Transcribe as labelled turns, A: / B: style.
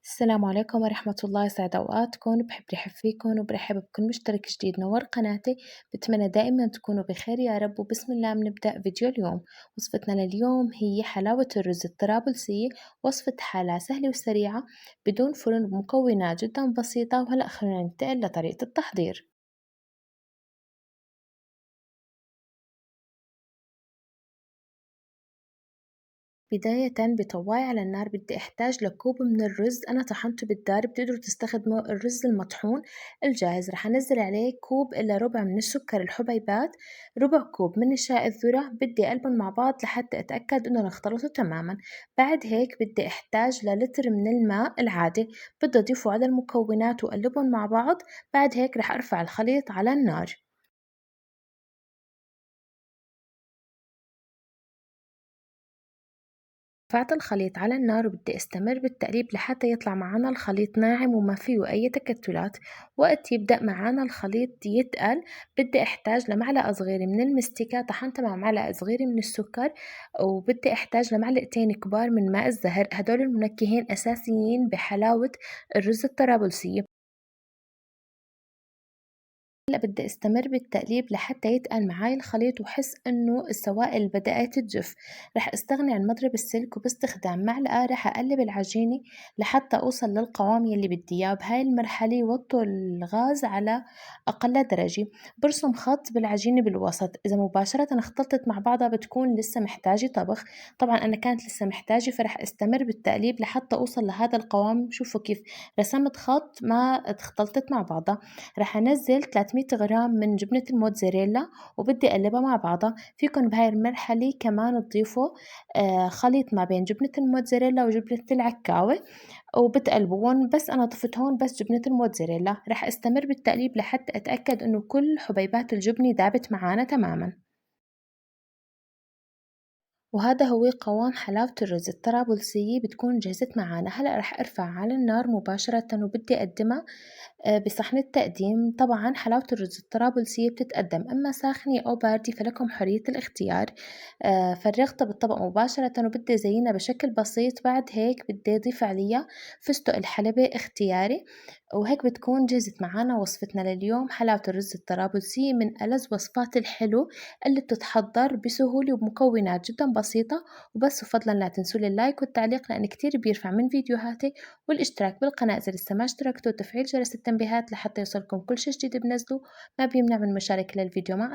A: السلام عليكم ورحمة الله، يسعد أوقاتكم. بحب رحب فيكم وبرحب بكل مشترك جديد نور قناتي. بتمنى دائما تكونوا بخير يا رب، وبسم الله بنبدأ فيديو اليوم. وصفتنا لليوم هي حلاوة الرز الطرابلسي. وصفة حالة سهلة وسريعة بدون فرن، بمكونات جدا بسيطة. وهلأ خلينا ننتقل لطريقة التحضير. بداية بطواية على النار بدي أحتاج لكوب من الرز أنا طحنته بالدار. بتقدروا تستخدموا الرز المطحون الجاهز. رح أنزل عليه كوب إلا ربع من السكر الحبيبات، ربع كوب من الشاي الذرة. بدي أقلبهم مع بعض لحتى أتأكد إنهم اختلطوا تماما. بعد هيك بدي أحتاج للتر من الماء العادي. بدي أضيفه على المكونات وأقلبهم مع بعض. بعد هيك رح أرفع الخليط على النار. رفعت الخليط على النار وبدي استمر بالتقليب لحتى يطلع معنا الخليط ناعم وما فيه أي تكتلات. وقت يبدأ معنا الخليط يتقل بدي أحتاج لمعلقة صغيرة من المستكة طحنتها مع معلقة صغيرة من السكر. وبدي أحتاج لمعلقتين كبار من ماء الزهر. هدول المنكهين أساسيين بحلاوة الرز الطرابلسية. هلأ بدي استمر بالتقليب لحتى يتقل معاي الخليط وحس إنه السوائل بدأت تجف. رح استغني عن مضرب السلك وباستخدام معلقة رح أقلب العجينة لحتى أوصل للقوام يلي بدي إياه. بهاي المرحلة وطوا الغاز على أقل درجة. برسم خط بالعجينة بالوسط. إذا مباشرة اختلطت مع بعضها بتكون لسه محتاجة طبخ. طبعا أنا كانت لسه محتاجة، فرح استمر بالتقليب لحتى أوصل لهذا القوام. شوفوا كيف رسمت خط ما اختلطت مع بعضها. رح أنزل 300 غرام من جبنة الموتزاريلا وبدي أقلبها مع بعضها. فيكن بهاي المرحلة كمان تضيفوا خليط ما بين جبنة الموتزاريلا وجبنة العكاوي وبتقلبون. بس أنا ضفت هون بس جبنة الموتزاريلا. رح أستمر بالتقليب لحتى أتأكد إنه كل حبيبات الجبنة دابت معانا تماما. وهذا هو قوام حلاوة الرز الطرابلسية. بتكون جهزت معانا. هلأ رح أرفع على النار مباشرة وبدي أقدمها بصحن التقديم. طبعا حلاوة الرز الطرابلسية بتتقدم إما ساخنة أو باردة، فلكم حرية الاختيار. فرغتها بالطبق مباشرة وبدي زينها بشكل بسيط. بعد هيك بدي أضيف عليها فستق الحلبة اختياري. وهيك بتكون جهزت معانا وصفتنا لليوم، حلاوة الرز الطرابلسية، من ألذ وصفات الحلو اللي بتتحضر بسهولة وبمكونات جدا بسيطة. وبس، وفضلا لا تنسوا اللايك والتعليق لأن كتير بيرفع من فيديوهاتي، والاشتراك بالقناة إذا لسه ما اشتركتوا، وتفعيل جرس التنبيهات لحتى يوصلكم كل شي جديد بنزله. ما بيمنع من مشاركة للفيديو مع